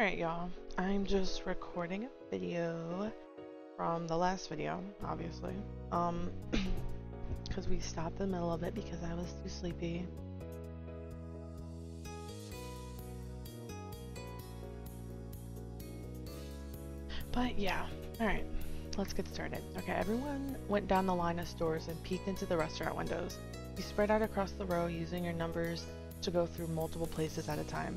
Alright, y'all. I'm just recording a video from the last video, obviously. Because we stopped in the middle of it because I was too sleepy. But yeah, alright. Let's get started. Okay, everyone went down the line of stores and peeked into the restaurant windows. You spread out across the row using your numbers to go through multiple places at a time.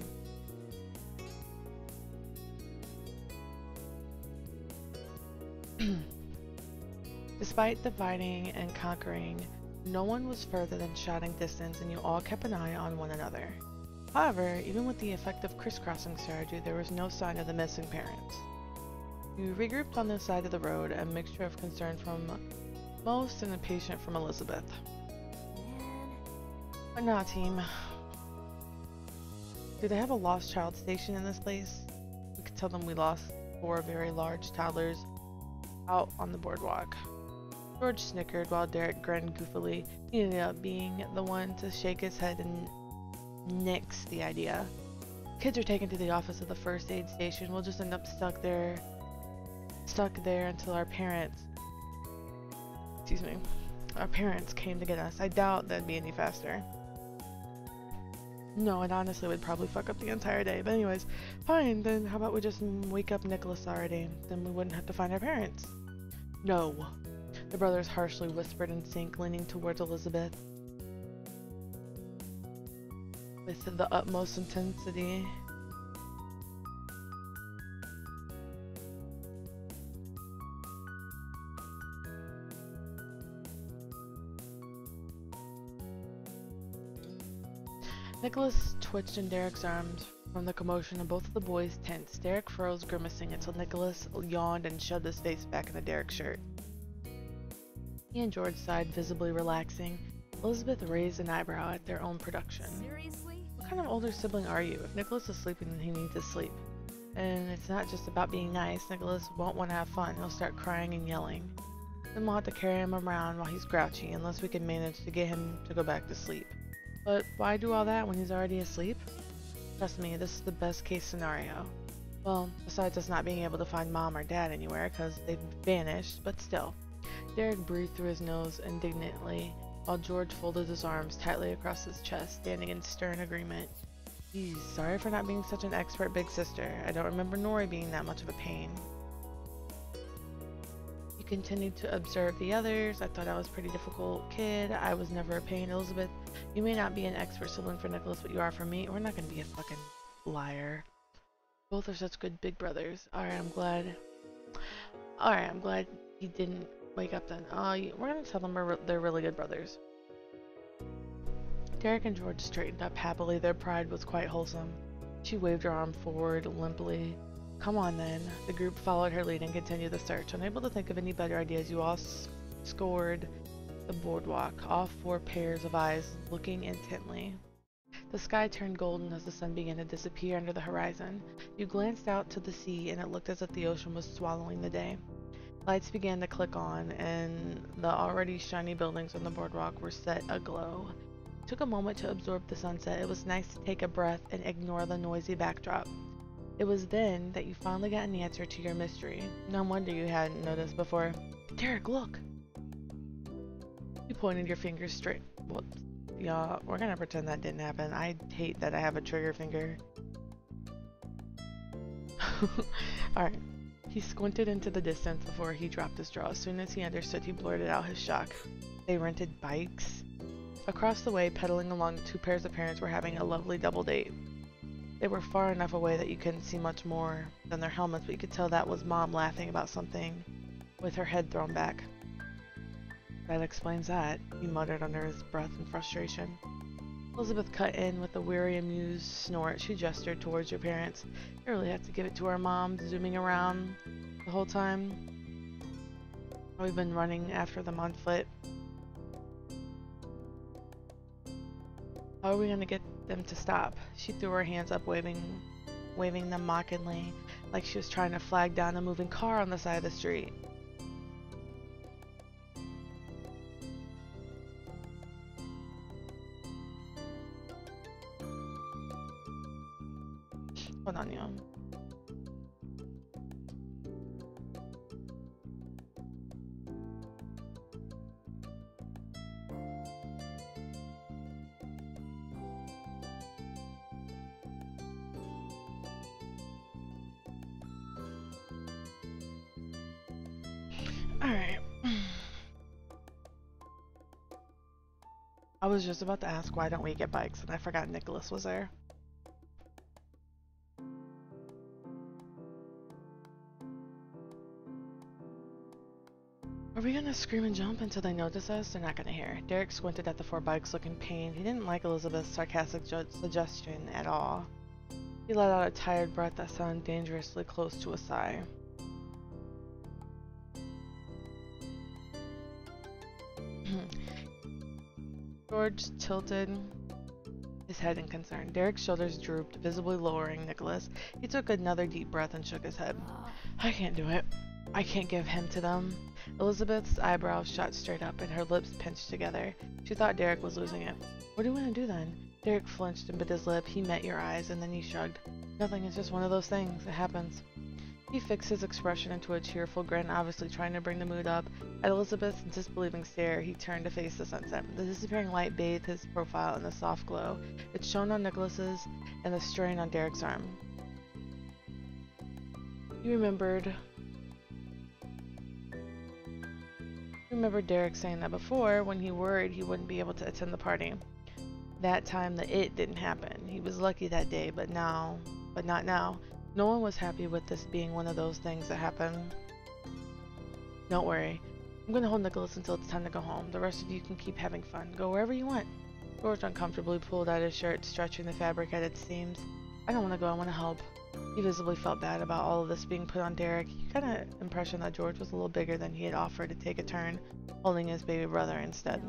Despite dividing and conquering, no one was further than shouting distance and you all kept an eye on one another. However, even with the effective crisscrossing strategy, there was no sign of the missing parents. You regrouped on the side of the road, a mixture of concern from most and impatient from Elizabeth. But nah, team. Do they have a lost child station in this place? We could tell them we lost 4 very large toddlers out on the boardwalk. George snickered while Derek grinned goofily. He ended up being the one to shake his head and nix the idea. Kids are taken to the office of the first aid station. We'll just end up stuck there until our parents came to get us. I doubt that'd be any faster. No, it honestly would probably fuck up the entire day. But anyways, fine, then how about we just wake up Nicholas already? Then we wouldn't have to find our parents. No. The brothers harshly whispered in sync, leaning towards Elizabeth with the utmost intensity. Nicholas twitched in Derek's arms from the commotion of both of the boys' tents. Derek froze, grimacing until Nicholas yawned and shoved his face back into Derek's shirt. He and George sighed, visibly relaxing. Elizabeth raised an eyebrow at their own production. Seriously? What kind of older sibling are you? If Nicholas is sleeping, then he needs to sleep. And it's not just about being nice. Nicholas won't want to have fun. He'll start crying and yelling. Then we'll have to carry him around while he's grouchy, unless we can manage to get him to go back to sleep. But why do all that when he's already asleep? Trust me, this is the best case scenario. Well, besides us not being able to find Mom or Dad anywhere because they've vanished, but still. Derek breathed through his nose indignantly while George folded his arms tightly across his chest, standing in stern agreement. Geez, sorry for not being such an expert big sister. I don't remember Nori being that much of a pain. You continued to observe the others. I thought I was a pretty difficult kid. I was never a pain. Elizabeth, you may not be an expert sibling for Nicholas, but you are for me. We're not going to be a fucking liar. Both are such good big brothers. Alright, I'm glad he didn't wake up then. We're going to tell them they're really good brothers. Derek and George straightened up happily. Their pride was quite wholesome. She waved her arm forward limply. Come on then. The group followed her lead and continued the search. Unable to think of any better ideas, you all scoured the boardwalk, all 4 pairs of eyes looking intently. The sky turned golden as the sun began to disappear under the horizon. You glanced out to the sea and it looked as if the ocean was swallowing the day. Lights began to click on and the already shiny buildings on the boardwalk were set aglow. It took a moment to absorb the sunset. It was nice to take a breath and ignore the noisy backdrop. It was then that you finally got an answer to your mystery. No wonder you hadn't noticed before. Derek, look! You pointed your fingers straight. Well, yeah, we're gonna pretend that didn't happen. I hate that I have a trigger finger. Alright. He squinted into the distance before he dropped his jaw. As soon as he understood, he blurted out his shock. They rented bikes? Across the way, pedaling along, 2 pairs of parents were having a lovely double date. They were far enough away that you couldn't see much more than their helmets, but you could tell that was Mom laughing about something with her head thrown back. That explains that, he muttered under his breath in frustration. Elizabeth cut in with a weary, amused snort. She gestured towards your parents. You really have to give it to our Mom, zooming around the whole time. We've been running after them on foot. How are we going to get them to stop? She threw her hands up, waving them mockingly, like she was trying to flag down a moving car on the side of the street. Hold on, y'all. Alright. I was just about to ask why don't we get bikes, and I forgot Nicholas was there. Are we gonna scream and jump until they notice us? They're not gonna hear. Derek squinted at the 4 bikes, looking pained. He didn't like Elizabeth's sarcastic suggestion at all. He let out a tired breath that sounded dangerously close to a sigh. George tilted his head in concern. Derek's shoulders drooped, visibly lowering Nicholas. He took another deep breath and shook his head. I can't do it. I can't give him to them. Elizabeth's eyebrows shot straight up and her lips pinched together. She thought Derek was losing it. What do you want to do then? Derek flinched and bit his lip. He met your eyes and then he shrugged. Nothing, it's just one of those things. It happens. He fixed his expression into a cheerful grin, obviously trying to bring the mood up. At Elizabeth's disbelieving stare, he turned to face the sunset. The disappearing light bathed his profile in a soft glow. It shone on Nicholas's and the strain on Derek's arm. He remembered Derek saying that before, when he worried he wouldn't be able to attend the party. That time it didn't happen. He was lucky that day, but not now. No one was happy with this being one of those things that happen. Don't worry. I'm gonna hold Nicholas until it's time to go home. The rest of you can keep having fun. Go wherever you want. George uncomfortably pulled out his shirt, stretching the fabric at its seams. I don't want to go, I want to help. He visibly felt bad about all of this being put on Derek. He got an impression that George was a little bigger than he had offered to take a turn, holding his baby brother instead.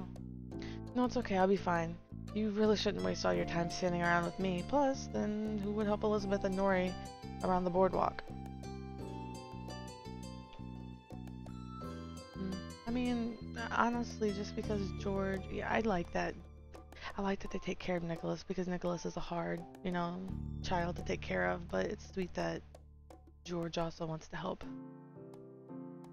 No, it's okay, I'll be fine. You really shouldn't waste all your time standing around with me. Plus, then who would help Elizabeth and Nori around the boardwalk? I mean, honestly, just because George, yeah, I like that they take care of Nicholas, because Nicholas is a hard, child to take care of, but it's sweet that George also wants to help.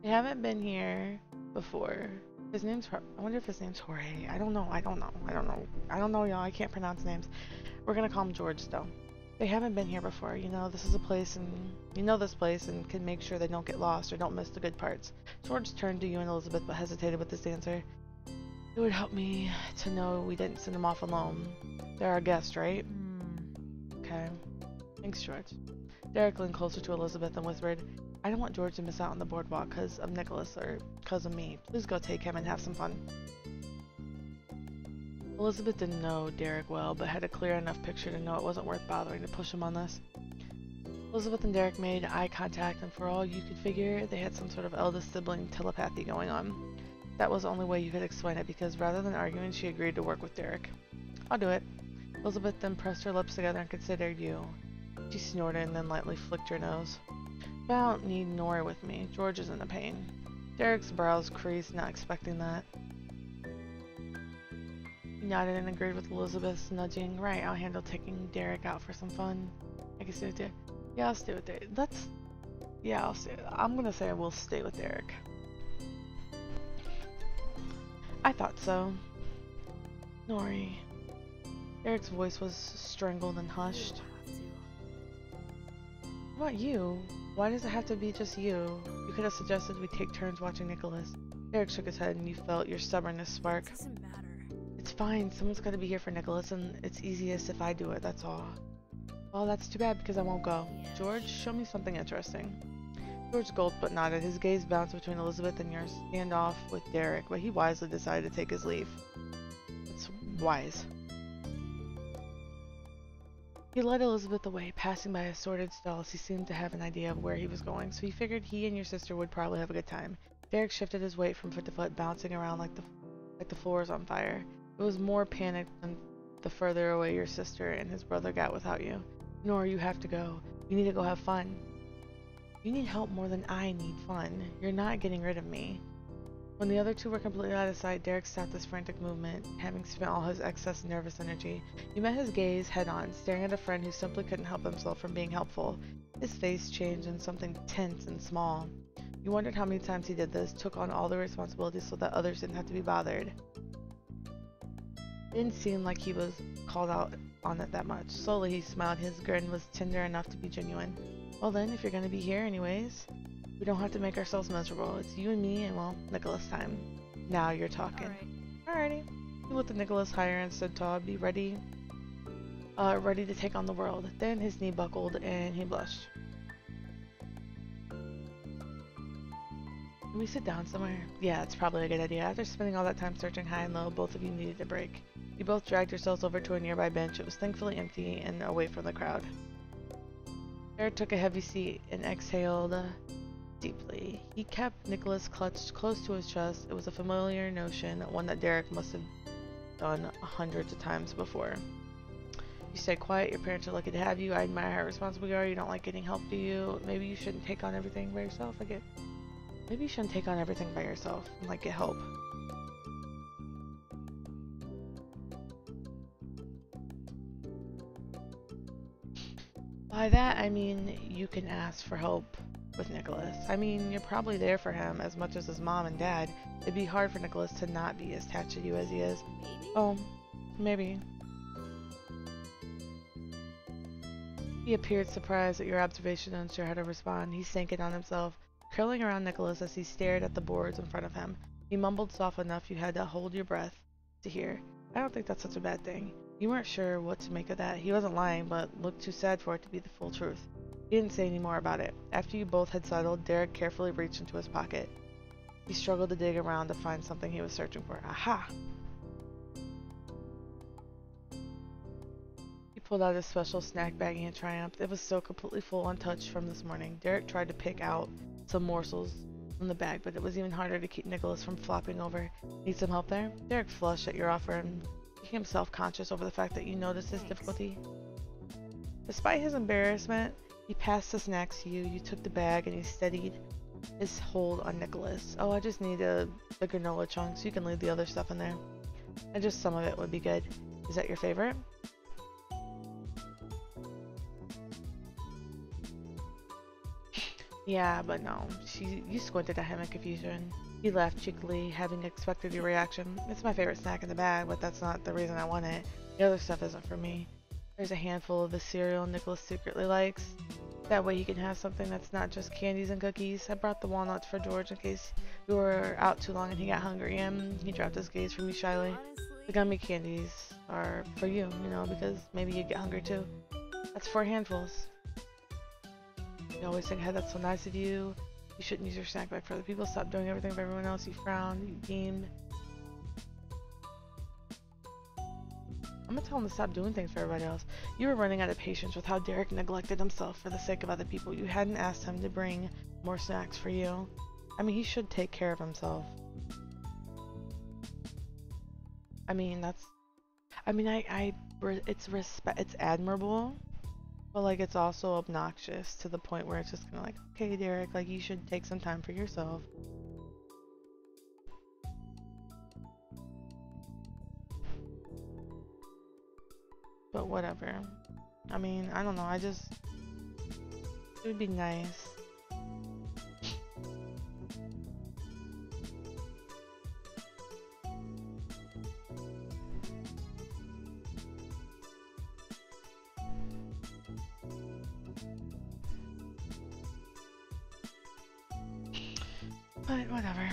They haven't been here before. His name's, I wonder if his name's Jorge. I don't know, y'all. I can't pronounce names. We're gonna call him George, though. They haven't been here before. This is a place, and you know this place, and can make sure they don't get lost or don't miss the good parts. George turned to you and Elizabeth, but hesitated with this answer. It would help me to know we didn't send them off alone. They're our guests, right? Okay. Thanks, George. Derek leaned closer to Elizabeth and whispered, I don't want George to miss out on the boardwalk because of Nicholas or because of me. Please go take him and have some fun. Elizabeth didn't know Derek well, but had a clear enough picture to know it wasn't worth bothering to push him on this. Elizabeth and Derek made eye contact, and for all you could figure, they had some sort of eldest sibling telepathy going on. That was the only way you could explain it, because rather than arguing, she agreed to work with Derek. I'll do it. Elizabeth then pressed her lips together and considered you. She snorted and then lightly flicked her nose. I don't need Nora with me. George isn't a pain. Derek's brows creased, not expecting that. He nodded and agreed with Elizabeth's nudging. Right, I'll handle taking Derek out for some fun. I can stay with Derek. Yeah, I'll stay with Derek. I'll stay. I'm gonna say I will stay with Derek. I thought so. Nori. Derek's voice was strangled and hushed. What about you? Why does it have to be just you? You could have suggested we take turns watching Nicholas. Derek shook his head and you felt your stubbornness spark. It doesn't matter. It's fine. Someone's got to be here for Nicholas, and it's easiest if I do it, that's all. Well, that's too bad because I won't go. George, show me something interesting. George gulped but nodded. His gaze bounced between Elizabeth and your standoff with Derek, but he wisely decided to take his leave. It's wise. He led Elizabeth away, passing by assorted stalls. He seemed to have an idea of where he was going, so he figured he and your sister would probably have a good time. Derek shifted his weight from foot to foot, bouncing around like the floor was on fire. It was more panic than the further away your sister and his brother got without you. Nora, you have to go. You need to go have fun. You need help more than I need fun. You're not getting rid of me. When the other two were completely out of sight, Derek stopped this frantic movement, having spent all his excess nervous energy. He met his gaze head-on, staring at a friend who simply couldn't help himself from being helpful. His face changed into something tense and small. You wondered how many times he did this, took on all the responsibilities so that others didn't have to be bothered. It didn't seem like he was called out on it that much. Slowly he smiled. His grin was tender enough to be genuine. Well then, if you're gonna be here anyways, we don't have to make ourselves miserable. It's you and me and, well, Nicholas time. Now you're talking. Alrighty. He lifted Nicholas higher and stood tall, be ready to take on the world. Then his knee buckled and he blushed. Can we sit down somewhere? Yeah, it's probably a good idea. After spending all that time searching high and low, both of you needed a break. You both dragged yourselves over to a nearby bench. It was thankfully empty and away from the crowd. Derek took a heavy seat and exhaled deeply. He kept Nicholas clutched close to his chest. It was a familiar notion, one that Derek must have done hundreds of times before. You stay quiet, your parents are lucky to have you. I admire how responsible you are. You don't like getting help, do you? Maybe you shouldn't take on everything by yourself. Maybe you shouldn't take on everything by yourself and like get help. By that I mean you can ask for help with Nicholas. I mean, you're probably there for him as much as his mom and dad. It'd be hard for Nicholas to not be as attached to you as he is. Maybe. Oh, maybe. He appeared surprised at your observation and unsure how to respond. He sank it on himself, curling around Nicholas as he stared at the boards in front of him. He mumbled soft enough you had to hold your breath to hear. I don't think that's such a bad thing. You weren't sure what to make of that. He wasn't lying, but looked too sad for it to be the full truth. He didn't say any more about it. After you both had settled, Derek carefully reached into his pocket. He struggled to dig around to find something he was searching for. Aha! He pulled out his special snack baggie in triumph. It was still completely full, untouched from this morning. Derek tried to pick out some morsels from the bag, but it was even harder to keep Nicholas from flopping over. Need some help there? Derek flushed at your offer and became self-conscious over the fact that you noticed his difficulty. Despite his embarrassment, he passed the snacks to you. You took the bag and he steadied his hold on Nicholas. Oh, I just need the granola chunks. You can leave the other stuff in there. And just some of it would be good. Is that your favorite? Yeah, but no. You squinted at him in confusion. He laughed cheekily, having expected your reaction. It's my favorite snack in the bag, but that's not the reason I want it. The other stuff isn't for me. There's a handful of the cereal Nicholas secretly likes. That way he can have something that's not just candies and cookies. I brought the walnuts for George in case we were out too long and he got hungry, and he dropped his gaze from you shyly. The gummy candies are for you, you know, because maybe you'd get hungry too. That's 4 handfuls. You always think, hey, that's so nice of you. You shouldn't use your snack bag for other people. Stop doing everything for everyone else. You frowned. You beamed. I'm gonna tell him to stop doing things for everybody else. You were running out of patience with how Derek neglected himself for the sake of other people. You hadn't asked him to bring more snacks for you. I mean, he should take care of himself. I mean, it's admirable, but like it's also obnoxious to the point where it's just kind of like, okay, Derek, like you should take some time for yourself. But whatever. I mean, I don't know. It would be nice. But whatever.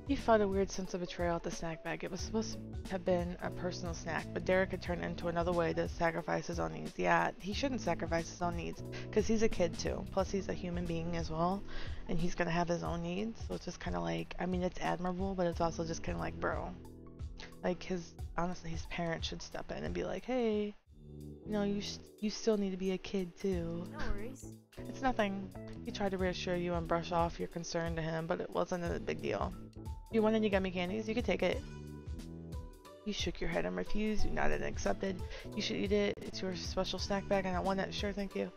He felt a weird sense of betrayal at the snack bag. It was supposed to have been a personal snack, but Derek had turned it into another way to sacrifice his own needs. Yeah, he shouldn't sacrifice his own needs, because he's a kid too. Plus, he's a human being as well, and he's gonna have his own needs. So it's just kind of like, I mean, it's admirable, but it's also just kind of like, bro. Like honestly, his parents should step in and be like, hey, you know, you still need to be a kid too. No worries. It's nothing. He tried to reassure you and brush off your concern to him, but it wasn't a big deal. If you want any gummy candies, you could take it. You shook your head and refused. You nodded and accepted. You should eat it. It's your special snack bag. I don't want it. Sure, thank you.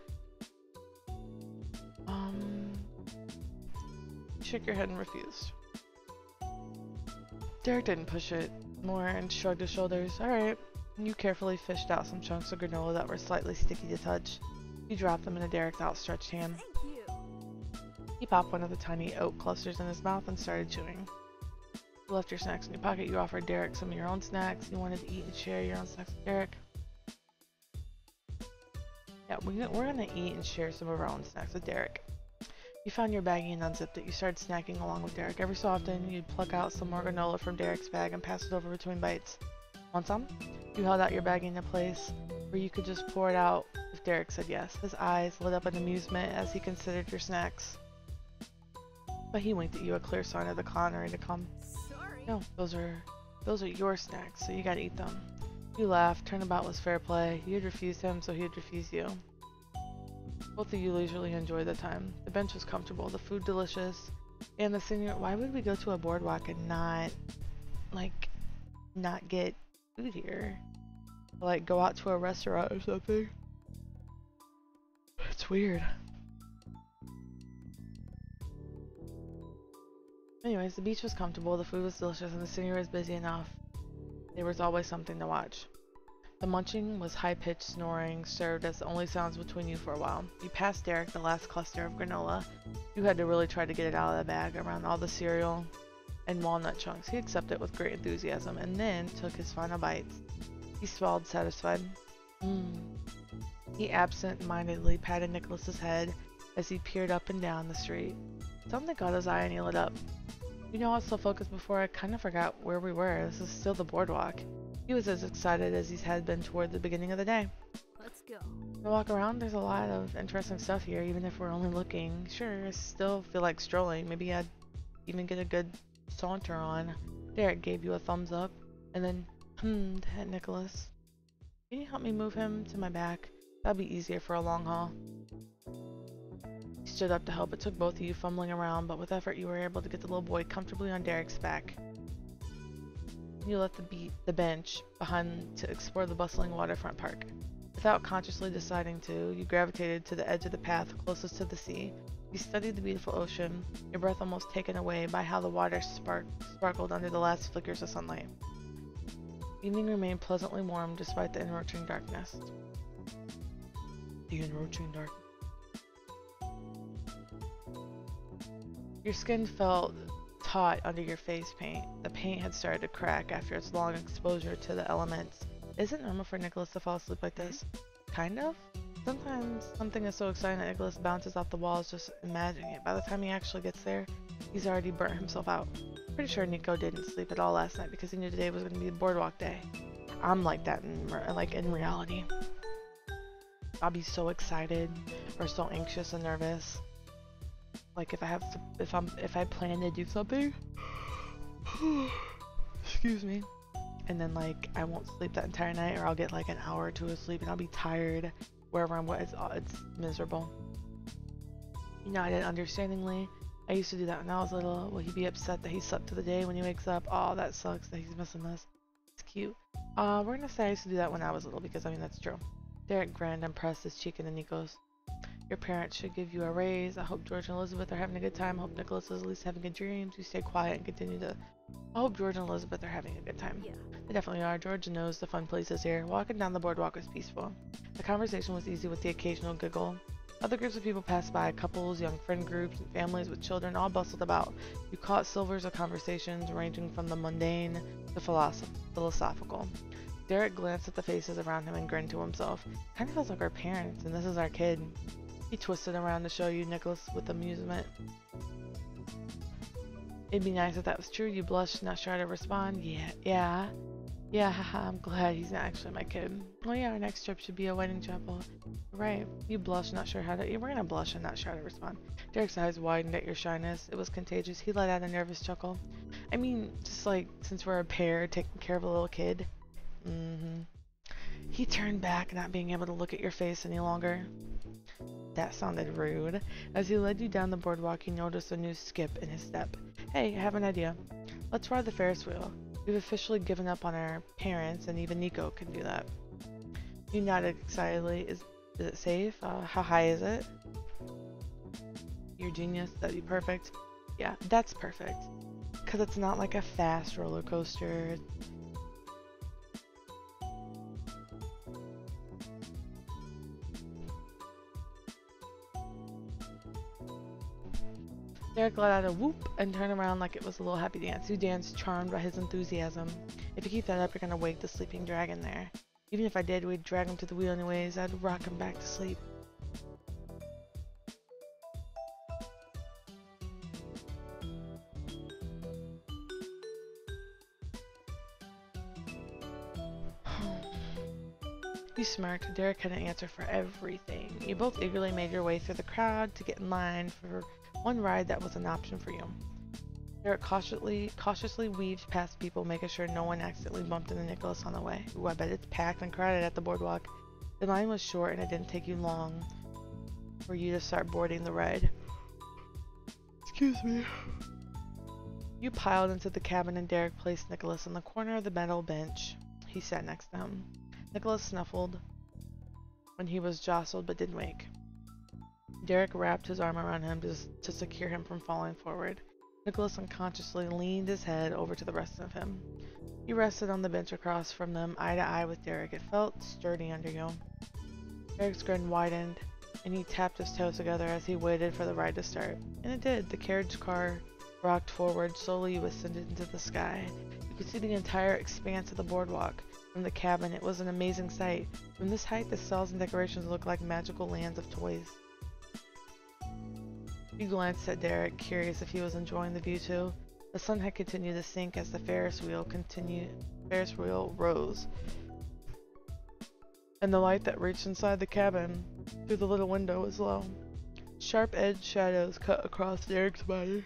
You shook your head and refused. Derek didn't push it more and shrugged his shoulders. Alright. You carefully fished out some chunks of granola that were slightly sticky to touch. You dropped them into Derek's outstretched hand. Thank you. He popped one of the tiny oat clusters in his mouth and started chewing. You left your snacks in your pocket. You offered Derek some of your own snacks. You wanted to eat and share your own snacks with Derek. Yeah, we're gonna eat and share some of our own snacks with Derek. You found your baggie and unzipped it. You started snacking along with Derek. Every so often, you'd pluck out some more granola from Derek's bag and pass it over between bites. Want some? You held out your baggie in a place where you could just pour it out if Derek said yes. His eyes lit up in amusement as he considered your snacks. But he winked at you, a clear sign of the culinary to come. Sorry. No, those are your snacks, so you gotta eat them. You laughed. Turnabout was fair play. You had refused him, so he'd refuse you. Both of you leisurely enjoyed the time. The bench was comfortable, the food delicious, and the senior. Why would we go to a boardwalk and not get food here? Like go out to a restaurant or something? It's weird. Anyways, the beach was comfortable, the food was delicious, and the senior was busy enough. There was always something to watch. The munching was high-pitched snoring, served as the only sounds between you for a while. You passed Derek the last cluster of granola. You had to really try to get it out of the bag around all the cereal and walnut chunks. He accepted it with great enthusiasm and then took his final bites. He swallowed satisfied. He absent-mindedly patted Nicholas's head as he peered up and down the street. Something caught his eye and he lit up. You know, I was so focused before I kind of forgot where we were. This is still the boardwalk. He was as excited as he had been toward the beginning of the day. Let's go. To walk around, there's a lot of interesting stuff here, even if we're only looking. Sure, I still feel like strolling. Maybe I'd even get a good saunter on. Derek gave you a thumbs up, and then hummed at Nicholas. Can you help me move him to my back? That'd be easier for a long haul. He stood up to help. It took both of you fumbling around, but with effort you were able to get the little boy comfortably on Derek's back. You left the bench behind to explore the bustling waterfront park. Without consciously deciding to, you gravitated to the edge of the path closest to the sea. You studied the beautiful ocean, your breath almost taken away by how the water sparkled under the last flickers of sunlight. Evening remained pleasantly warm despite the encroaching darkness. The encroaching darkness. Your skin felt taut under your face paint. The paint had started to crack after its long exposure to the elements. Is it normal for Nicholas to fall asleep like this? Kind of. Sometimes something is so exciting that Nicholas bounces off the walls just imagining it. By the time he actually gets there, he's already burnt himself out. Pretty sure Nico didn't sleep at all last night because he knew today was going to be the boardwalk day. I'm like that in reality. I'll be so excited or so anxious and nervous. Like if I plan to do something, excuse me, and then like I won't sleep that entire night, or I'll get like an hour or two of sleep and I'll be tired wherever I'm. It's miserable. You nodded understandingly. I used to do that when I was little. Will he be upset that he slept through the day when he wakes up? Oh, that sucks that he's missing this. It's cute. We're gonna say I used to do that when I was little because I mean that's true. Derek grinned and pressed his cheek into Nico's. Your parents should give you a raise. I hope George and Elizabeth are having a good time. I hope Nicholas is at least having good dreams. You stay quiet and continue to... I hope George and Elizabeth are having a good time. Yeah. They definitely are. George knows the fun places here. Walking down the boardwalk was peaceful. The conversation was easy with the occasional giggle. Other groups of people passed by. Couples, young friend groups, and families with children all bustled about. You caught silvers of conversations ranging from the mundane to philosophical. Derek glanced at the faces around him and grinned to himself. Kind of feels like our parents, and this is our kid. He twisted around to show you Nicholas with amusement. It'd be nice if that was true. You blushed, not sure how to respond. Yeah, haha, I'm glad he's not actually my kid. Oh yeah, our next trip should be a wedding chapel. Right. You blushed, not sure how to... We're gonna blush and not sure how to respond. Derek's eyes widened at your shyness. It was contagious. He let out a nervous chuckle. I mean, just like, since we're a pair taking care of a little kid. He turned back, not being able to look at your face any longer. That sounded rude. As he led you down the boardwalk, you noticed a new skip in his step. Hey, I have an idea. Let's ride the Ferris wheel. We've officially given up on our parents, and even Nico can do that. You nodded excitedly. Is it safe? How high is it? You're genius. That'd be perfect. Yeah, that's perfect. Because it's not like a fast roller coaster. Derek let out a whoop and turned around like it was a little happy dance. You danced, charmed by his enthusiasm. If you keep that up, you're gonna wake the sleeping dragon there. Even if I did, we'd drag him to the wheel anyways. I'd rock him back to sleep. You smirked. Derek had an answer for everything. You both eagerly made your way through the crowd to get in line for one ride that was an option for you. Derek cautiously weaved past people, making sure no one accidentally bumped into Nicholas on the way. Ooh, I bet it's packed and crowded at the boardwalk. The line was short and it didn't take you long for you to start boarding the ride. Excuse me. You piled into the cabin and Derek placed Nicholas in the corner of the metal bench. He sat next to him. Nicholas snuffled when he was jostled but didn't wake. Derek wrapped his arm around him to secure him from falling forward. Nicholas unconsciously leaned his head over to the rest of him. He rested on the bench across from them, eye to eye with Derek. It felt sturdy under you. Derek's grin widened, and he tapped his toes together as he waited for the ride to start. And it did. The carriage car rocked forward. Slowly you ascended into the sky. You could see the entire expanse of the boardwalk. From the cabin, it was an amazing sight. From this height, the stalls and decorations looked like magical lands of toys. You glanced at Derek, curious if he was enjoying the view too. The sun had continued to sink as the Ferris wheel rose, and the light that reached inside the cabin through the little window was low. Sharp-edged shadows cut across Derek's body.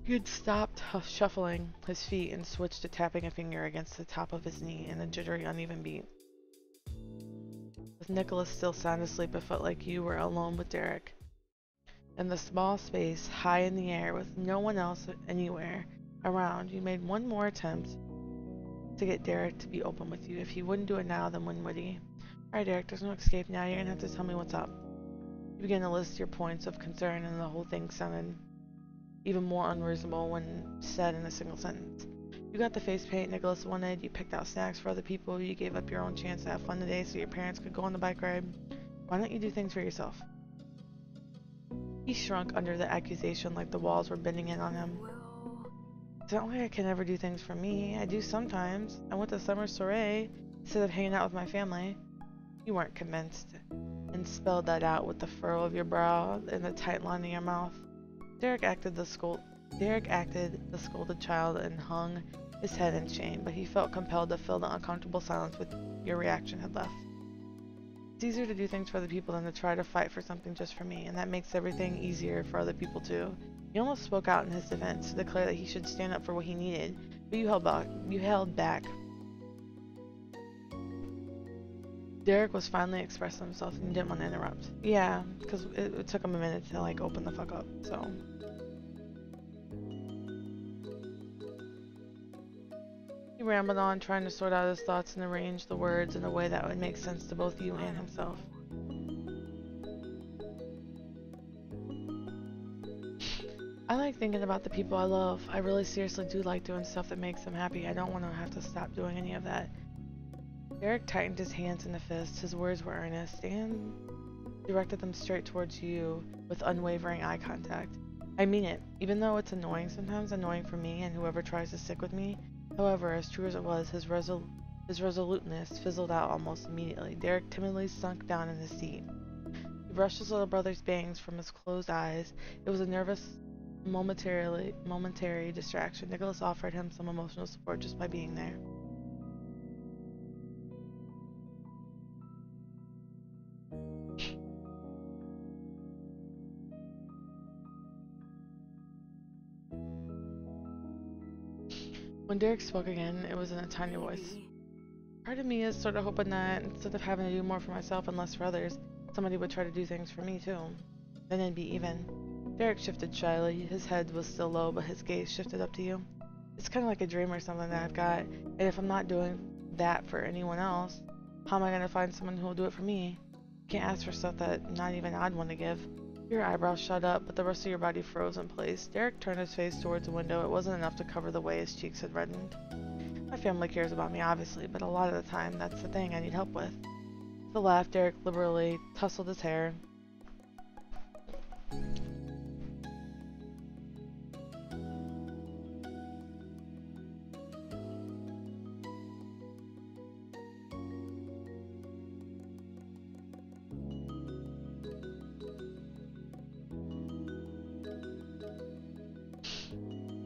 He had stopped shuffling his feet and switched to tapping a finger against the top of his knee in a jittery, uneven beat. With Nicholas still sound asleep, it felt like you were alone with Derek. In the small space, high in the air, with no one else anywhere around, you made one more attempt to get Derek to be open with you. If he wouldn't do it now, then when would he? Alright, Derek, there's no escape now. You're gonna have to tell me what's up. You began to list your points of concern, and the whole thing sounded even more unreasonable when said in a single sentence. You got the face paint Nicholas wanted, you picked out snacks for other people, you gave up your own chance to have fun today so your parents could go on the bike ride. Why don't you do things for yourself? He shrunk under the accusation like the walls were bending in on him. It's not like I can never do things for me. I do sometimes. I went to summer soiree instead of hanging out with my family. You weren't convinced, and spelled that out with the furrow of your brow and the tight line in your mouth. Derek acted the scolded child and hung his head in shame, but he felt compelled to fill the uncomfortable silence with your reaction had left. It's easier to do things for other people than to try to fight for something just for me, and that makes everything easier for other people too. He almost spoke out in his defense to declare that he should stand up for what he needed, but you held back. Derek was finally expressing himself and you didn't want to interrupt. Yeah, because it took him a minute to like open the fuck up, so. He rambled on, trying to sort out his thoughts and arrange the words in a way that would make sense to both you and himself. I like thinking about the people I love. I really seriously do like doing stuff that makes them happy. I don't want to have to stop doing any of that. Derek tightened his hands in a fist. His words were earnest and directed them straight towards you with unwavering eye contact. I mean it, even though it's annoying sometimes, annoying for me and whoever tries to stick with me. However, as true as it was, his resoluteness fizzled out almost immediately. Derek timidly sunk down in his seat. He brushed his little brother's bangs from his closed eyes. It was a nervous, momentary distraction. Nicholas offered him some emotional support just by being there. When Derek spoke again, it was in a tiny voice. Part of me is sort of hoping that instead of having to do more for myself and less for others, somebody would try to do things for me too. Then it'd be even. Derek shifted shyly. His head was still low, but his gaze shifted up to you. It's kind of like a dream or something that I've got, and if I'm not doing that for anyone else, how am I going to find someone who will do it for me? Can't ask for stuff that not even I'd want to give. Your eyebrows shot up, but the rest of your body froze in place. Derek turned his face towards the window. It wasn't enough to cover the way his cheeks had reddened. My family cares about me, obviously, but a lot of the time, that's the thing I need help with. With a laugh, Derek liberally tousled his hair.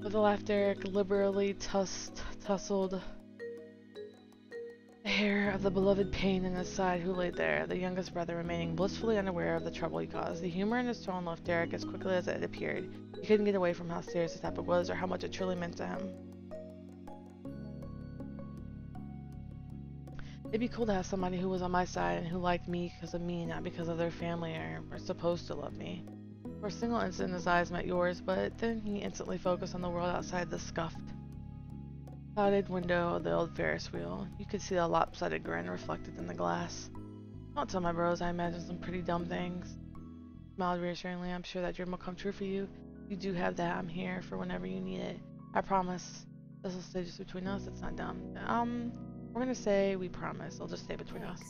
With a laugh, Derek liberally tousled the hair of the beloved Payne in his side, who lay there, the youngest brother remaining blissfully unaware of the trouble he caused. The humor in his tone left Derek as quickly as it appeared. He couldn't get away from how serious the topic was or how much it truly meant to him. It'd be cool to have somebody who was on my side and who liked me because of me, not because of their family or supposed to love me. For a single instant his eyes met yours, but then he instantly focused on the world outside the scuffed, clouded window of the old Ferris wheel. You could see the lopsided grin reflected in the glass. Don't tell my bros, I imagine some pretty dumb things. Smiled reassuringly. I'm sure that dream will come true for you. You do have that. I'm here for whenever you need it. I promise. This will stay just between us. It's not dumb. We're gonna say we promise. It'll just stay between us.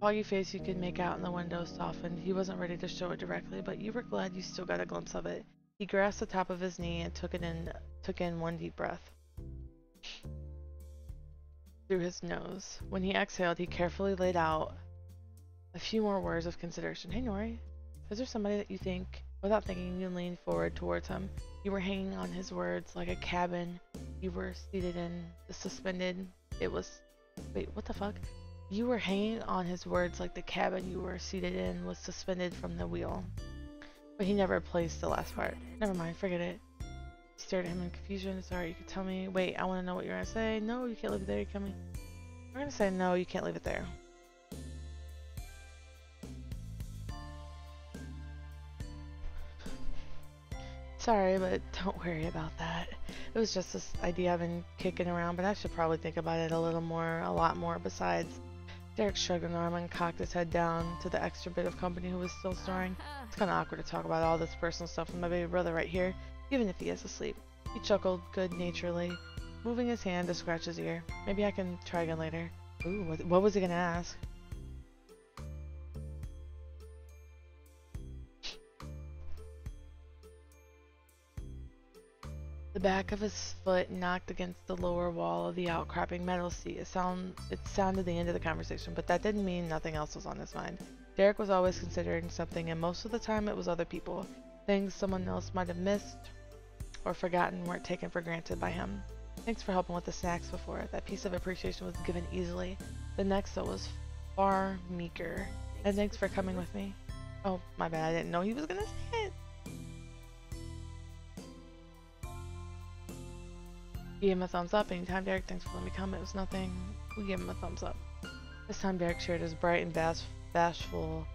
Foggy face you could make out in the window softened. He wasn't ready to show it directly, but you were glad you still got a glimpse of it. He grasped the top of his knee and took in one deep breath through his nose. When he exhaled, he carefully laid out a few more words of consideration. Hey Nori, is there somebody that you think? Without thinking, you leaned forward towards him. You were hanging on his words like a cabin you were seated in, suspended. It was... Wait, what the fuck? You were hanging on his words like the cabin you were seated in was suspended from the wheel. But he never placed the last part. Never mind, forget it. He stared at him in confusion. Sorry, you could tell me. Wait, I want to know what you're going to say. No, you can't leave it there. You're coming. I'm going to say no, you can't leave it there. Sorry, but don't worry about that. It was just this idea I've been kicking around, but I should probably think about it a lot more besides. Derek shrugged an arm and cocked his head down to the extra bit of company who was still snoring. It's kind of awkward to talk about all this personal stuff with my baby brother right here, even if he is asleep. He chuckled good-naturedly, moving his hand to scratch his ear. Maybe I can try again later. Ooh, what was he gonna ask? The back of his foot knocked against the lower wall of the outcropping metal seat. It sounded the end of the conversation, but that didn't mean nothing else was on his mind. Derek was always considering something, and most of the time it was other people. Things someone else might have missed or forgotten weren't taken for granted by him. Thanks for helping with the snacks before. That piece of appreciation was given easily. The next though was far meeker. And thanks for coming with me. Oh, my bad. I didn't know he was gonna say it. We gave him a thumbs up. Anytime, Derek. Thanks for letting me come. It was nothing. We gave him a thumbs up. This time, Derek shared his bright and bashful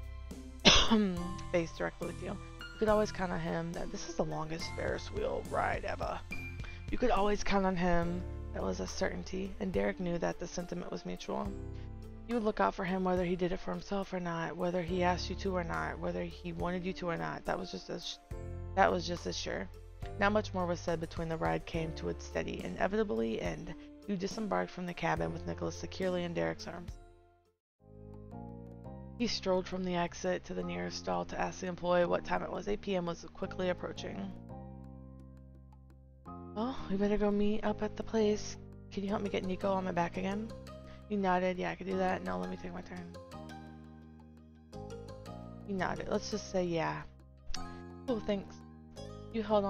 face directly with you. You could always count on him that this is the longest Ferris wheel ride ever. You could always count on him. That was a certainty, and Derek knew that the sentiment was mutual. You would look out for him whether he did it for himself or not, whether he asked you to or not, whether he wanted you to or not. That was just as sure. Not much more was said between the ride came to its steady, inevitably end. You disembarked from the cabin with Nicholas securely in Derek's arms. He strolled from the exit to the nearest stall to ask the employee what time it was. 8 p.m. was quickly approaching. Well, we better go meet up at the place. Can you help me get Nico on my back again? You nodded. Yeah, I could do that. No, let me take my turn. You nodded. Let's just say yeah. Oh, thanks. You held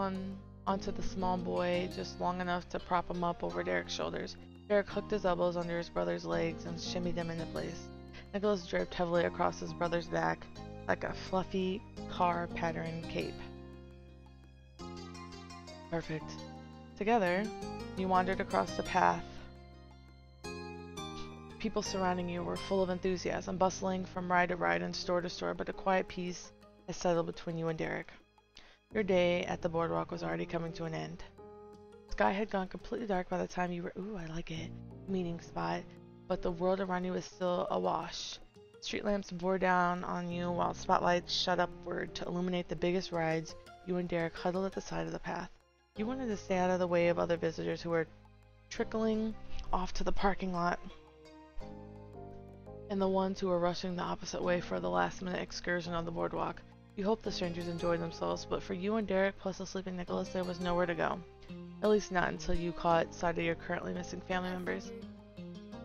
onto the small boy just long enough to prop him up over Derek's shoulders. Derek hooked his elbows under his brother's legs and shimmied them into place. Nicholas draped heavily across his brother's back like a fluffy car pattern cape. Perfect. Together, you wandered across the path. People surrounding you were full of enthusiasm, bustling from ride to ride and store to store, but a quiet peace had settled between you and Derek. Your day at the boardwalk was already coming to an end. The sky had gone completely dark by the time you were, ooh, I like it, meeting spot, but the world around you was still awash. Street lamps bore down on you while spotlights shot upward to illuminate the biggest rides. You and Derek huddled at the side of the path. You wanted to stay out of the way of other visitors who were trickling off to the parking lot, and the ones who were rushing the opposite way for the last-minute excursion on the boardwalk. You hoped the strangers enjoyed themselves, but for you and Derek plus the sleeping Nicholas, there was nowhere to go. At least not until you caught sight of your currently missing family members.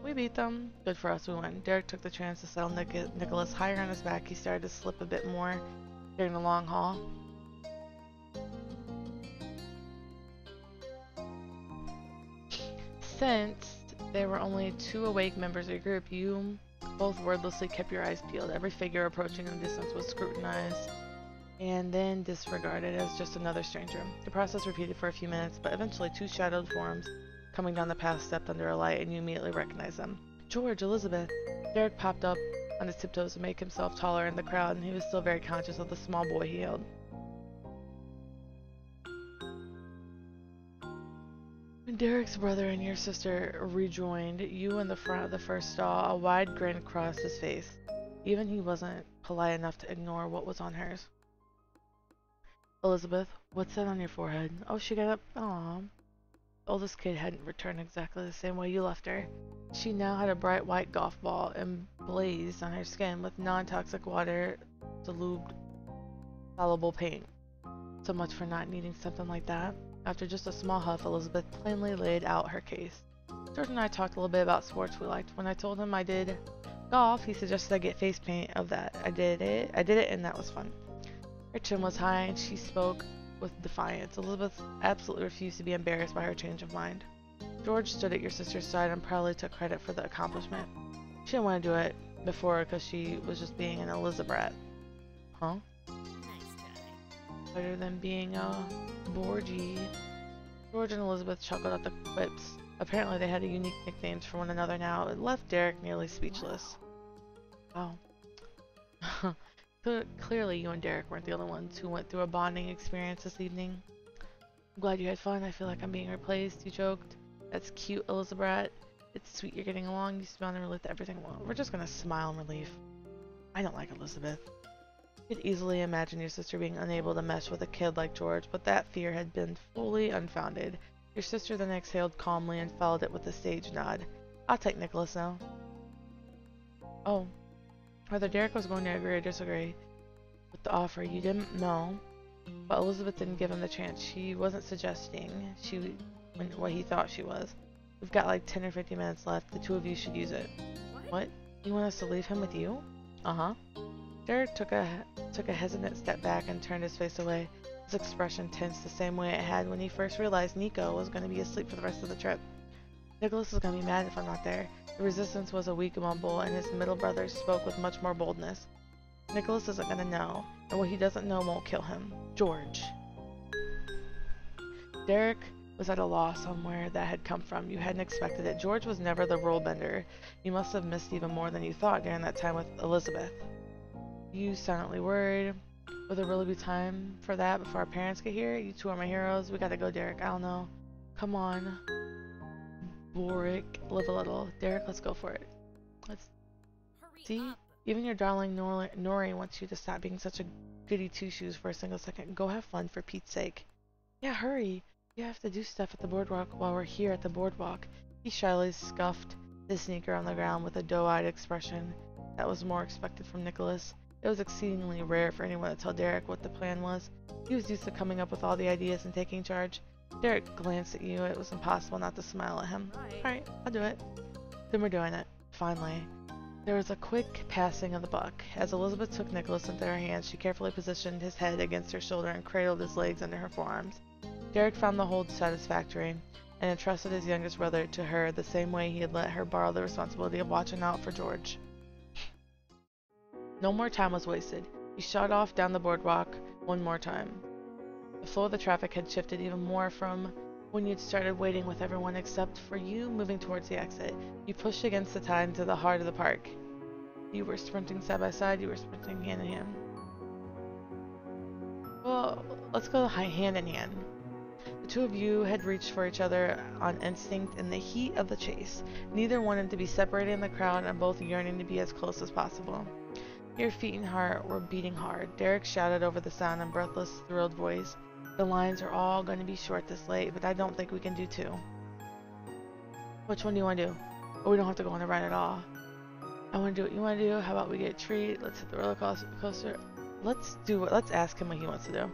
We beat them. Good for us, we won. Derek took the chance to settle Nicholas higher on his back. He started to slip a bit more during the long haul. Since there were only 2 awake members of your group, you both wordlessly kept your eyes peeled. Every figure approaching in the distance was scrutinized and then disregarded as just another stranger. The process repeated for a few minutes, but eventually 2 shadowed forms coming down the path stepped under a light, and you immediately recognized them. George, Elizabeth. Derek popped up on his tiptoes to make himself taller in the crowd, and he was still very conscious of the small boy he held. When Derek's brother and your sister rejoined you in the front of the first stall, a wide grin crossed his face. Even he wasn't polite enough to ignore what was on hers. Elizabeth, what's that on your forehead? Oh, she got up. Aww. The oldest kid hadn't returned exactly the same way you left her. She now had a bright white golf ball emblazed on her skin with non-toxic water dilute soluble paint. So much for not needing something like that. After just a small huff, Elizabeth plainly laid out her case. George and I talked a little bit about sports we liked. When I told him I did golf, he suggested I get face paint of that. I did it, and that was fun. Her chin was high, and she spoke with defiance. Elizabeth absolutely refused to be embarrassed by her change of mind. George stood at your sister's side and proudly took credit for the accomplishment. She didn't want to do it before because she was just being an Elizabeth. Huh? Nice guy. Better than being a Borgie. George and Elizabeth chuckled at the quips. Apparently they had a unique nicknames for one another now. It left Derek nearly speechless. Wow. Clearly you and Derek weren't the only ones who went through a bonding experience this evening. I'm glad you had fun. I feel like I'm being replaced, you joked. That's cute, Elizabeth. It's sweet you're getting along. You smiled in relief that everything well. We're just gonna smile in relief. I don't like Elizabeth. You could easily imagine your sister being unable to mesh with a kid like George, but that fear had been fully unfounded. Your sister then exhaled calmly and followed it with a sage nod. I'll take Nicholas now. Oh. Whether Derek was going to agree or disagree with the offer, you didn't know. But Elizabeth didn't give him the chance. She wasn't suggesting what he thought she was. We've got like 10 or 15 minutes left. The 2 of you should use it. What? You want us to leave him with you? Uh-huh. Derek took a hesitant step back and turned his face away. His expression tensed the same way it had when he first realized Nico was going to be asleep for the rest of the trip. Nicholas is going to be mad if I'm not there. The resistance was a weak mumble, and his middle brother spoke with much more boldness. Nicholas isn't going to know, and what he doesn't know won't kill him. George. Derek was at a loss on where that had come from. You hadn't expected it. George was never the rule bender. You must have missed even more than you thought during that time with Elizabeth. You silently worried. Will there really be time for that before our parents get here? You 2 are my heroes. We gotta go, Derek. I don't know. Come on. Boric, live a little. Derek, let's go for it. Let's see. Even your darling Nori wants you to stop being such a goody two-shoes for a single second. Go have fun for Pete's sake. Yeah, hurry. You have to do stuff at the boardwalk while we're here at the boardwalk. He shyly scuffed his sneaker on the ground with a doe-eyed expression that was more expected from Nicholas. It was exceedingly rare for anyone to tell Derek what the plan was. He was used to coming up with all the ideas and taking charge. Derek glanced at you. It was impossible not to smile at him. Alright, I'll do it. Then we're doing it. Finally. There was a quick passing of the buck. As Elizabeth took Nicholas into her hands, she carefully positioned his head against her shoulder and cradled his legs under her forearms. Derek found the hold satisfactory and entrusted his youngest brother to her the same way he had let her borrow the responsibility of watching out for George. No more time was wasted. He shot off down the boardwalk one more time. The flow of the traffic had shifted even more from when you'd started waiting with everyone except for you moving towards the exit. You pushed against the tide into the heart of the park. You were sprinting side by side, you were sprinting hand in hand. Well, let's go hand in hand. The two of you had reached for each other on instinct in the heat of the chase. Neither wanted to be separated in the crowd and both yearning to be as close as possible. Your feet and heart were beating hard. Derek shouted over the sound in breathless, thrilled voice. The lines are all going to be short this late, but I don't think we can do two. Which one do you want to do? Or we don't have to go on the ride at all. I want to do what you want to do. How about we get a treat? Let's hit the roller coaster. Let's ask him what he wants to do.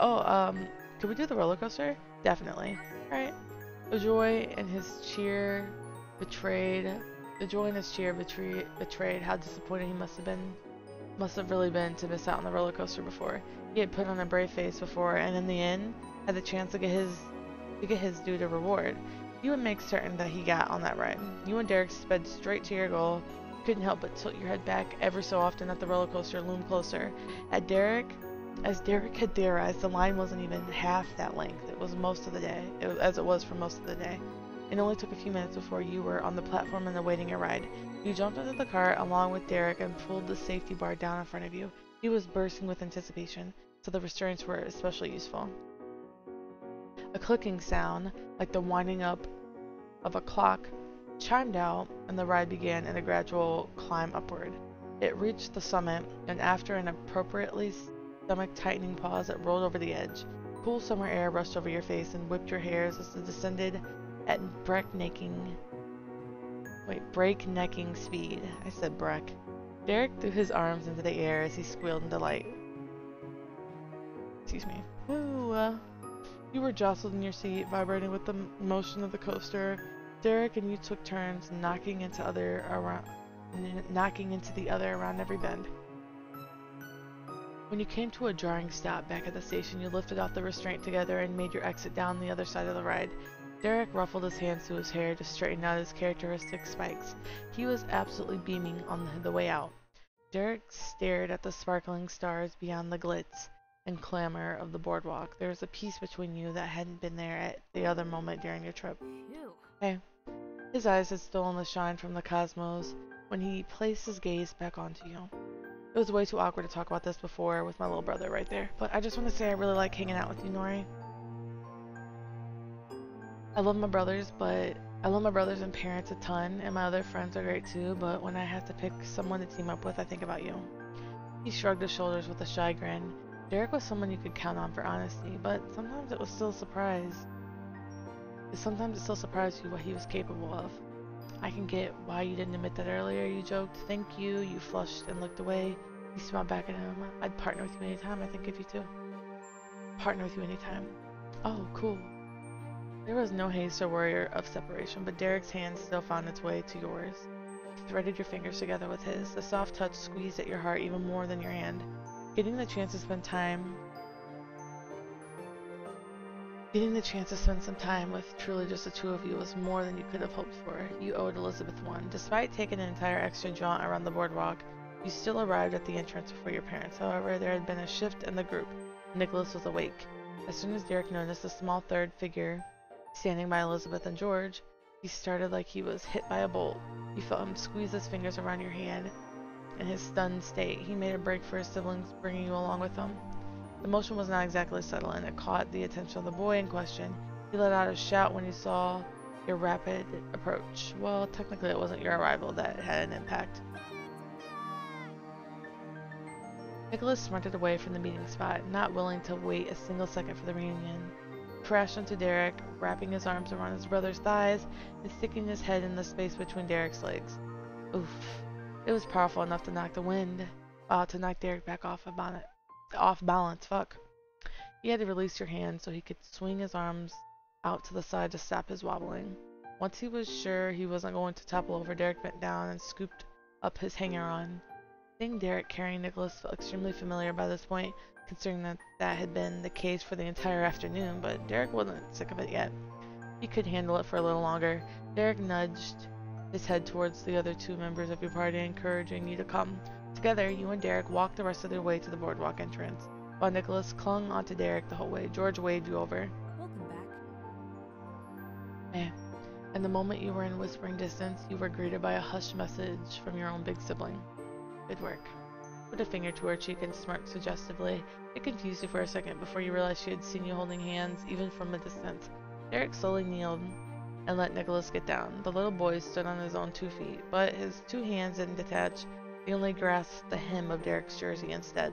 Oh, could we do the roller coaster? Definitely. Alright. The joy in his cheer betrayed how disappointed he must have really been to miss out on the roller coaster before. He had put on a brave face before, and in the end, had the chance to get his due to reward. You would make certain that he got on that ride. You and Derek sped straight to your goal. You couldn't help but tilt your head back every so often as the roller coaster loomed closer. As Derek had theorized, the line wasn't even half that length. It was most of the day, as it was for most of the day. It only took a few minutes before you were on the platform and awaiting your ride. You jumped into the cart along with Derek and pulled the safety bar down in front of you. He was bursting with anticipation, so the restraints were especially useful. A clicking sound, like the winding up of a clock, chimed out, and the ride began in a gradual climb upward. It reached the summit, and after an appropriately stomach-tightening pause, it rolled over the edge. Cool summer air rushed over your face and whipped your hairs as it descended at breaknecking speed. I said breck. Derek threw his arms into the air as he squealed in delight. Excuse me. Woo! You were jostled in your seat, vibrating with the motion of the coaster. Derek and you took turns knocking into the other around every bend. When you came to a jarring stop back at the station, you lifted off the restraint together and made your exit down the other side of the ride. Derek ruffled his hands through his hair to straighten out his characteristic spikes. He was absolutely beaming on the way out. Derek stared at the sparkling stars beyond the glitz and clamor of the boardwalk. There was a peace between you that hadn't been there at the other moment during your trip. Phew. Hey. His eyes had stolen the shine from the cosmos when he placed his gaze back onto you. It was way too awkward to talk about this before with my little brother right there. But I just want to say I really like hanging out with you, Nori. I love my brothers and parents a ton, and my other friends are great too, but when I have to pick someone to team up with, I think about you. He shrugged his shoulders with a shy grin. Derek was someone you could count on for honesty, but sometimes it still surprised you what he was capable of. I can get why you didn't admit that earlier, you joked. Thank you. You flushed and looked away. You smiled back at him. I'd partner with you anytime. I think of you too. Partner with you anytime. Oh, cool. There was no haste or worry of separation, but Derek's hand still found its way to yours. He threaded your fingers together with his. The soft touch squeezed at your heart even more than your hand. Getting the chance to spend some time with truly just the two of you was more than you could have hoped for. You owed Elizabeth one. Despite taking an entire extra jaunt around the boardwalk, you still arrived at the entrance before your parents. However, there had been a shift in the group. Nicholas was awake. As soon as Derek noticed the small third figure standing by Elizabeth and George, he started like he was hit by a bolt. You felt him squeeze his fingers around your hand. In his stunned state, he made a break for his siblings, bringing you along with him. The motion was not exactly subtle, and it caught the attention of the boy in question. He let out a shout when he saw your rapid approach. Well, technically it wasn't your arrival that had an impact. Nicholas sprinted away from the meeting spot, not willing to wait a single second for the reunion. He crashed into Derek, wrapping his arms around his brother's thighs and sticking his head in the space between Derek's legs. Oof. It was powerful enough to knock Derek back off balance. Fuck. He had to release your hand so he could swing his arms out to the side to stop his wobbling. Once he was sure he wasn't going to topple over, Derek bent down and scooped up his hanger-on. Seeing Derek carrying Nicholas felt extremely familiar by this point, considering that had been the case for the entire afternoon, but Derek wasn't sick of it yet. He could handle it for a little longer. Derek nudged his head towards the other two members of your party, encouraging you to come. Together, you and Derek walked the rest of their way to the boardwalk entrance. While Nicholas clung onto Derek the whole way, George waved you over. Welcome back. And the moment you were in whispering distance, you were greeted by a hushed message from your own big sibling. Good work. put a finger to her cheek and smirked suggestively. It confused you for a second before you realized she had seen you holding hands, even from a distance. Derek slowly kneeled and let Nicholas get down. The little boy stood on his own 2 feet, but his 2 hands didn't detach. He only grasped the hem of Derek's jersey instead.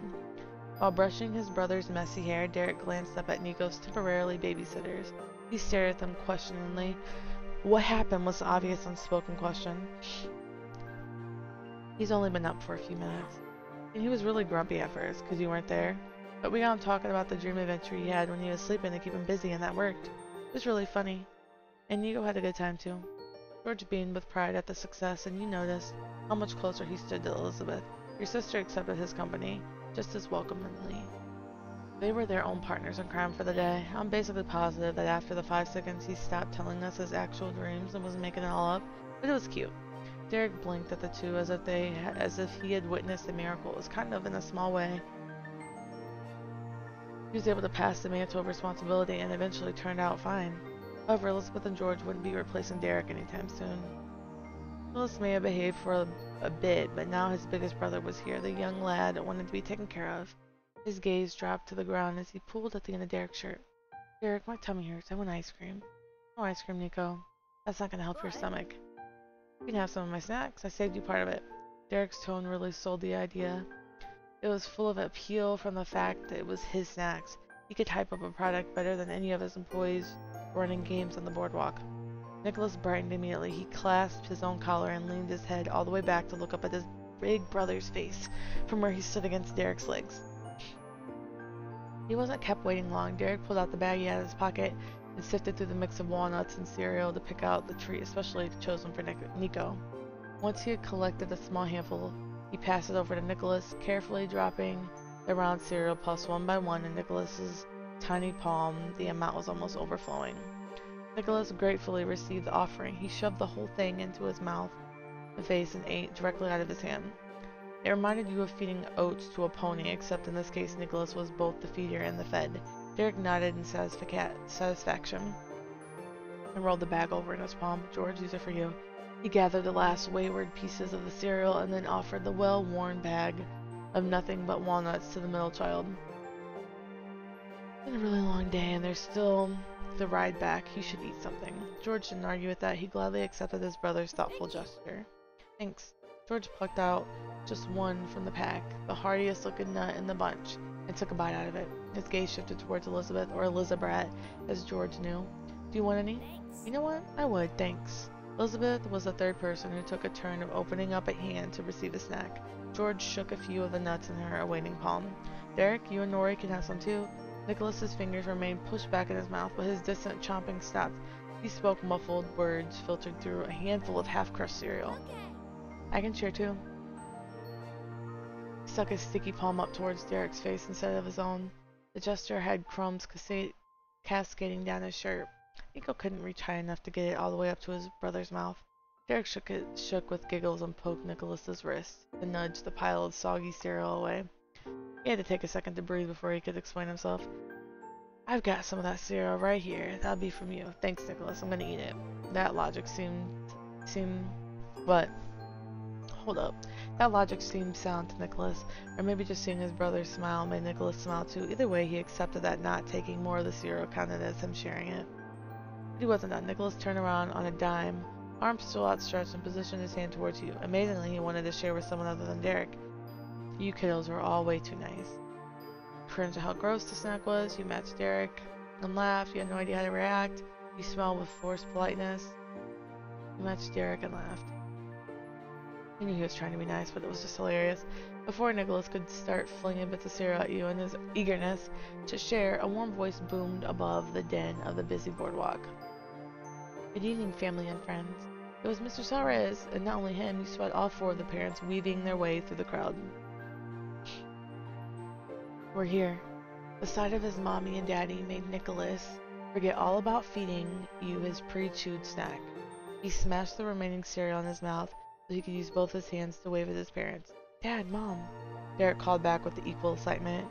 While brushing his brother's messy hair, Derek glanced up at Nico's temporarily babysitters. He stared at them questioningly. What happened was the obvious unspoken question. He's only been up for a few minutes. And he was really grumpy at first, because you weren't there. But we got him talking about the dream adventure he had when he was sleeping to keep him busy, and that worked. It was really funny. And Nico had a good time too. George beamed with pride at the success, and you noticed how much closer he stood to Elizabeth. Your sister accepted his company just as welcomingly. They were their own partners in crime for the day. I'm basically positive that after the 5 seconds he stopped telling us his actual dreams and was making it all up, but it was cute. Derek blinked at the two as if he had witnessed a miracle. It was kind of in a small way. He was able to pass the mantle of responsibility and eventually turned out fine. However, Elizabeth and George wouldn't be replacing Derek anytime soon. Phyllis may have behaved for a bit, but now his biggest brother was here. The young lad wanted to be taken care of. His gaze dropped to the ground as he pulled at the end of Derek's shirt. Derek, my tummy hurts. I want ice cream. No ice cream, Nico. That's not going to help your stomach. You can have some of my snacks. I saved you part of it. Derek's tone really sold the idea. It was full of appeal from the fact that it was his snacks. He could hype up a product better than any of his employees running games on the boardwalk. Nicholas brightened immediately. He clasped his own collar and leaned his head all the way back to look up at his big brother's face from where he stood against Derek's legs. He wasn't kept waiting long. Derek pulled out the baggie out of his pocket and sifted through the mix of walnuts and cereal to pick out the treat especially chosen for Nico. Once he had collected a small handful, he passed it over to Nicholas, carefully dropping the round cereal puffs one by one in Nicholas's tiny palm. The amount was almost overflowing. Nicholas gratefully received the offering. He shoved the whole thing into his mouth, the face, and ate directly out of his hand. It reminded you of feeding oats to a pony, except in this case Nicholas was both the feeder and the fed. Derek nodded in satisfaction and rolled the bag over in his palm. George, these are for you. He gathered the last wayward pieces of the cereal and then offered the well-worn bag of nothing but walnuts to the middle child. It's been a really long day and there's still the ride back. You should eat something. George didn't argue with that. He gladly accepted his brother's thoughtful gesture. Thanks. George plucked out just one from the pack, the heartiest looking nut in the bunch, and took a bite out of it. His gaze shifted towards Elizabeth, or Elizabeth, as George knew. Do you want any? Thanks. You know what? I would, thanks. Elizabeth was the third person who took a turn of opening up a hand to receive a snack. George shook a few of the nuts in her awaiting palm. Derek, you and Nori can have some too. Nicholas's fingers remained pushed back in his mouth, but his distant chomping stopped. He spoke muffled words filtered through a handful of half-crushed cereal. Okay. I can share too. He stuck his sticky palm up towards Derek's face instead of his own. The gesture had crumbs cascading down his shirt. Nico couldn't reach high enough to get it all the way up to his brother's mouth. Derek shook with giggles and poked Nicholas's wrist, to nudge the pile of soggy cereal away. He had to take a second to breathe before he could explain himself. I've got some of that cereal right here. That'll be from you. Thanks, Nicholas. I'm gonna eat it. That logic but hold up. That logic seemed sound to Nicholas, or maybe just seeing his brother smile made Nicholas smile too. Either way, he accepted that not taking more of the cereal counted as him sharing it. But he wasn't done. Nicholas turned around on a dime, arms still outstretched, and positioned his hand towards you. Amazingly, he wanted to share with someone other than Derek. You kiddos were all way too nice. You cringed at how gross the snack was. You matched Derek and laughed. You had no idea how to react. You smiled with forced politeness. You matched Derek and laughed. He knew he was trying to be nice, but it was just hilarious. Before Nicholas could start flinging bits of cereal at you in his eagerness to share, a warm voice boomed above the din of the busy boardwalk. Good evening, family and friends. It was Mr. Suarez, and not only him, you spotted all four of the parents weaving their way through the crowd. We're here. The sight of his mommy and daddy made Nicholas forget all about feeding you his pre-chewed snack. He smashed the remaining cereal in his mouth so he could use both his hands to wave at his parents. Dad, Mom, Derek called back with equal excitement.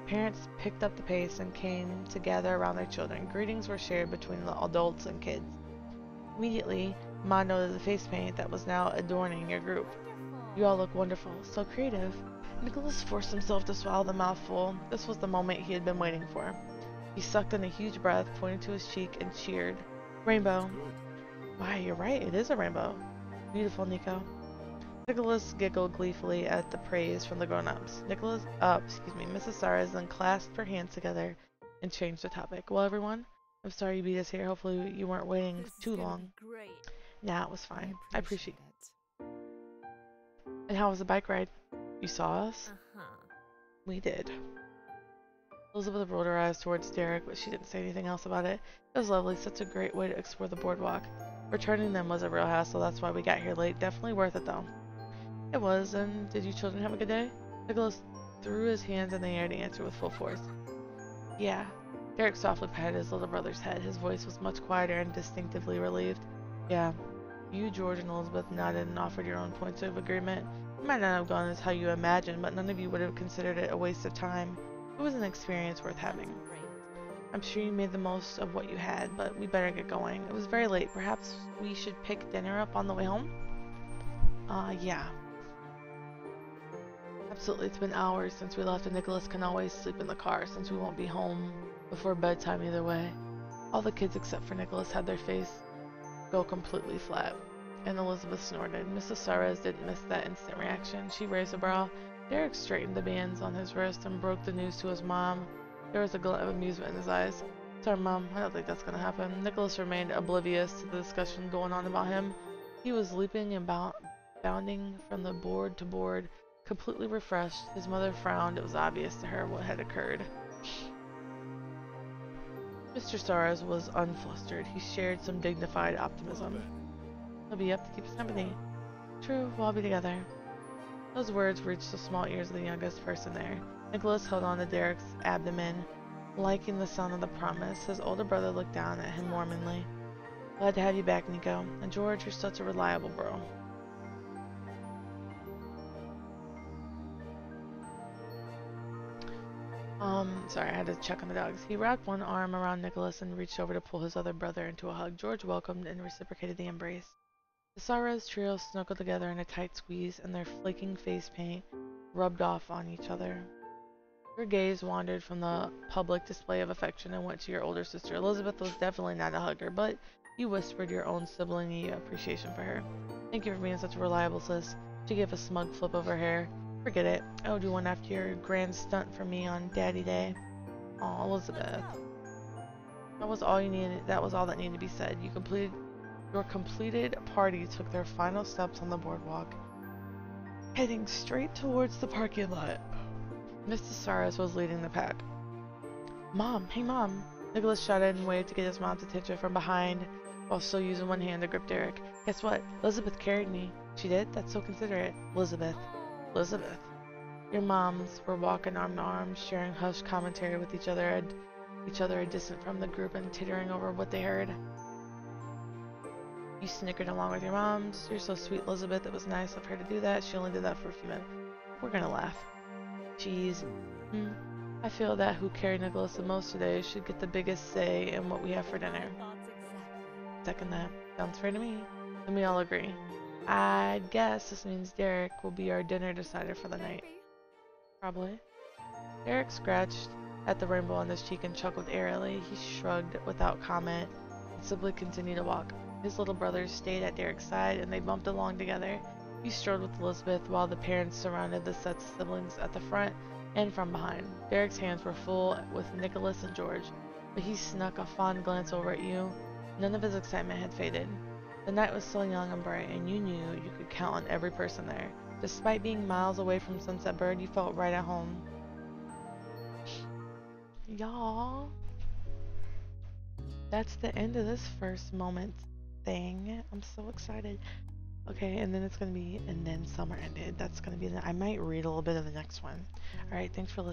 Parents picked up the pace and came to gather around their children. Greetings were shared between the adults and kids. Immediately, Ma noted the face paint that was now adorning your group. Wonderful. You all look wonderful, so creative. Nicholas forced himself to swallow the mouthful. This was the moment he had been waiting for. He sucked in a huge breath, pointed to his cheek, and cheered. Rainbow. Why, you're right, it is a rainbow. Beautiful, Nico. Nicholas giggled gleefully at the praise from the grown-ups. Mrs. Saras then clasped her hands together and changed the topic. Well, everyone, I'm sorry you beat us here. Hopefully you weren't waiting too long. Great. Nah, it was fine. I appreciate it. And how was the bike ride? You saw us? Uh-huh. We did. Elizabeth rolled her eyes towards Derek, but she didn't say anything else about it. It was lovely, such a great way to explore the boardwalk. Returning them was a real hassle, that's why we got here late. Definitely worth it though. It was, and did you children have a good day? Nicholas threw his hands in the air to answer with full force. Yeah. Derek softly patted his little brother's head. His voice was much quieter and distinctively relieved. Yeah. You, George, and Elizabeth nodded and offered your own points of agreement. It might not have gone as how you imagined, but none of you would have considered it a waste of time. It was an experience worth having. I'm sure you made the most of what you had, but we better get going. It was very late. Perhaps we should pick dinner up on the way home? Yeah. Absolutely, it's been hours since we left, and Nicholas can always sleep in the car since we won't be home before bedtime either way. All the kids except for Nicholas had their face go completely flat, and Elizabeth snorted. Mrs. Saras didn't miss that instant reaction. She raised a brow. Derek straightened the bands on his wrist and broke the news to his mom. There was a glint of amusement in his eyes. Sorry, Mom, I don't think that's gonna happen. Nicholas remained oblivious to the discussion going on about him. He was leaping and bounding from the board to board, completely refreshed. His mother frowned. It was obvious to her what had occurred. Mr. Saras was unflustered. He shared some dignified optimism. He'll be up to keep us company. True, we'll all be together. Those words reached the small ears of the youngest person there. Nicholas held on to Derek's abdomen, liking the sound of the promise. His older brother looked down at him warmly. Glad to have you back, Nico. And George, you're such a reliable bro. Sorry, I had to check on the dogs. He wrapped one arm around Nicholas and reached over to pull his other brother into a hug. George welcomed and reciprocated the embrace. The Saras trio snuggled together in a tight squeeze, and their flaking face paint rubbed off on each other. Your gaze wandered from the public display of affection and went to your older sister. Elizabeth was definitely not a hugger, but you whispered your own sibling-y appreciation for her. Thank you for being such a reliable sis. She gave a smug flip of her hair. Forget it. I owed you one after your grand stunt for me on Daddy Day. Aw, Elizabeth. That was all you needed. That was all that needed to be said. Your completed party took their final steps on the boardwalk, heading straight towards the parking lot. Mr. Saras was leading the pack. Mom, hey Mom! Nicholas shouted and waved to get his mom's attention from behind, while still using one hand to grip Derek. Guess what? Elizabeth carried me. She did? That's so considerate. Elizabeth. Your moms were walking arm to arm, sharing hushed commentary with each other distant from the group and tittering over what they heard. You snickered along with your moms. You're so sweet, Elizabeth. It was nice of her to do that. She only did that for a few minutes. We're gonna laugh. Jeez. I feel that who carried Nicholas the most today should get the biggest say in what we have for dinner. Second that. Sounds fair to me. And we all agree. I guess this means Derek will be our dinner decider for the night. Probably. Derek scratched at the rainbow on his cheek and chuckled airily. He shrugged without comment and simply continued to walk. His little brothers stayed at Derek's side and they bumped along together. He strode with Elizabeth while the parents surrounded the set's siblings at the front and from behind. Derek's hands were full with Nicholas and George, but he snuck a fond glance over at you. None of his excitement had faded. The night was still young and bright, and you knew you could count on every person there. Despite being miles away from Sunset Bird, you felt right at home. Y'all, that's the end of this first moment thing. I'm so excited. Okay, and then it's gonna be, and then summer ended. That's gonna be I might read a little bit of the next one. Alright, thanks for listening.